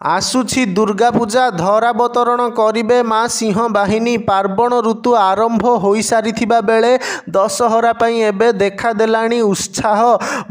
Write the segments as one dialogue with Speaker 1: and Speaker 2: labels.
Speaker 1: आसुछि दुर्गा पूजा धरावतरण करिबे माँ सिंह बाहिनी। पार्वण ऋतु आरंभ होई सारिथिबा बेले दशहरा पई एबे देखा देलाणी उत्साह।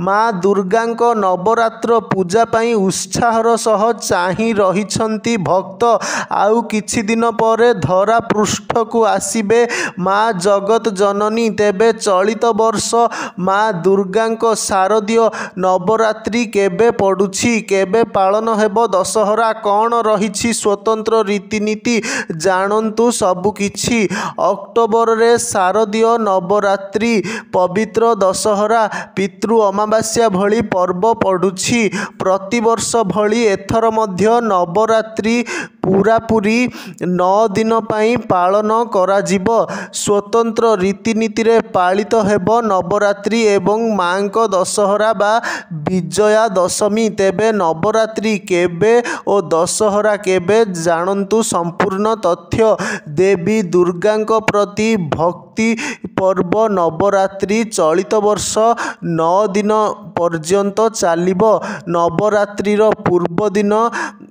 Speaker 1: माँ दुर्गांक नवरात्र पूजा पई उत्साहर सह चाहि रहिछंती भक्त। आउ किछि दिन परे धरा पृष्ठ को आसीबे माँ जगत जननी। तेबे चलित वर्ष माँ दुर्गांक शारदीय नवरात्रि केबे पड़ुछि, केबे पालन हेबो दशहरा, कौन रही स्वतंत्र रीतिनीति जानतु सबकिछि। अक्टोबर रे शारदीय नवरात्रि, पवित्र दशहरा, पितृ अमावास्या भली पर्व पड़ुछि। प्रतिवर्ष भली एथर मध्य नवरात्रि पूरापूरी 9 दिन पाई पालन कराजिबो। स्वतंत्र रीतिनीति रे पालित हेबो नवरात्रि एवं मांक दशहरा बा विजया दशमी। तेबे नवरात्रि केबे ओ दशहरा केबे जानतु संपूर्ण तथ्य। देवी दुर्गांक प्रति भक्ति पर्व नवरात्रि चलित वर्ष 9 दिन पर्यंत चलिबो। नवरात्रिर पूर्व दिन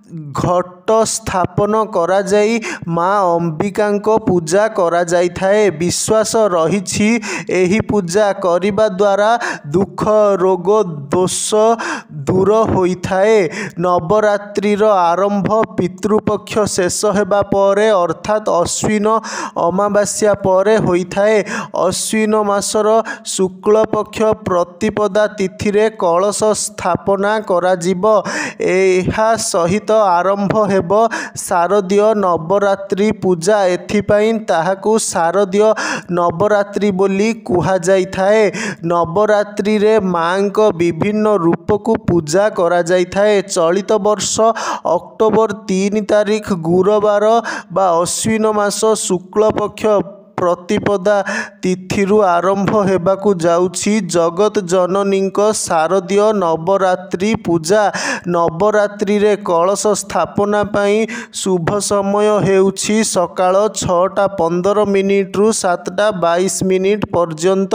Speaker 1: घट स्थापन करा जाई माँ अंबिकांक पूजा करा जाई थाए। विश्वास रहिछि एही पूजा करिबा द्वारा दुख रोग दोष दूर होई थाए। नवरात्रिर आरंभ पितृपक्ष शेष हेबा परे अर्थात अश्विन अमावास्या परे होई थाए। अश्विन मासर शुक्ल पक्ष प्रतिपदा तिथि रे कलश स्थापना करा जिवो। एहा सहित आरंभ हेबो शारदीय नवरात्रि पूजा। एथिपाई ताहाकु शारदीय नवरात्रि बोली कुहा जाई थाए। नवरात्रि रे मांक विभिन्न रूप को पूजा करा जाई थाए। चलित वर्ष अक्टोबर 3 तारिख गुरुवार बा अश्विन मास शुक्ल पक्ष प्रतिपदा तिथिरु आरंभ हेबाकु जाउछि जगत जननीक शारदीय नवरात्रि पूजा। नवरात्रि रे कलश स्थापना पाई शुभ समय हेउछि सकाळ 6:15 रु 7:22 पर्यंत।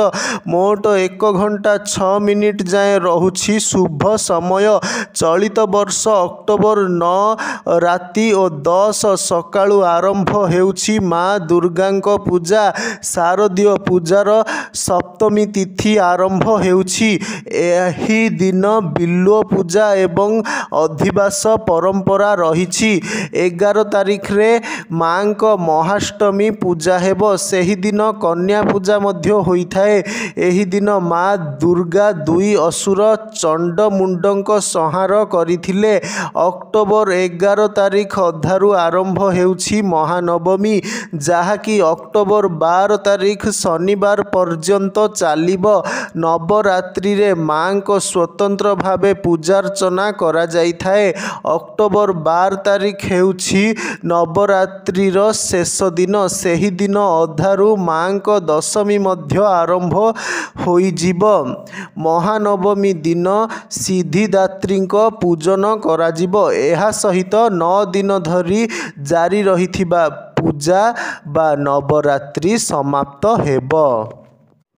Speaker 1: मोट 1 घंटा 6 मिनिट जाए रहुछि शुभ समय। चलित वर्ष अक्टोबर 9 राति और 10 सकाळु आरंभ हेउछि माँ दुर्गांक पूजा। शारदीय पूजार सप्तमी तिथि आरंभ हेउछि। एही दिन बिल्व पूजा एवं अधिवास परंपरा रहिछि। 11 तारिख रे मांक महाष्टमी पूजा हेबो। सेही दिन कन्या पूजा मध्य होइथाए। एही दिन माँ दुर्गा 2 असुर चंड मुंडक संहार करिथिले। अक्टोबर 11 तारिख अधारु आरंभ हेउछि महानवमी, जहाँकि अक्टोबर 12 तारिख शनिवार पर्यंत चलिबो। नवरात्रि रे मांक स्वतंत्र भावे पूजार्चना करा जाई थाए। अक्टोबर 12 तारिख हेउछि नवरात्रिर शेष दिन। सेही दिन अधारु मांक दशमी मध्य आरंभ होइजिबो। महानवमी दिन सिद्धिदात्रीक पूजन कराजिबो। एहा सहित 9 दिन धरी जारी रहिथिबा पूजा बा नवरात्रि समाप्त हेबो।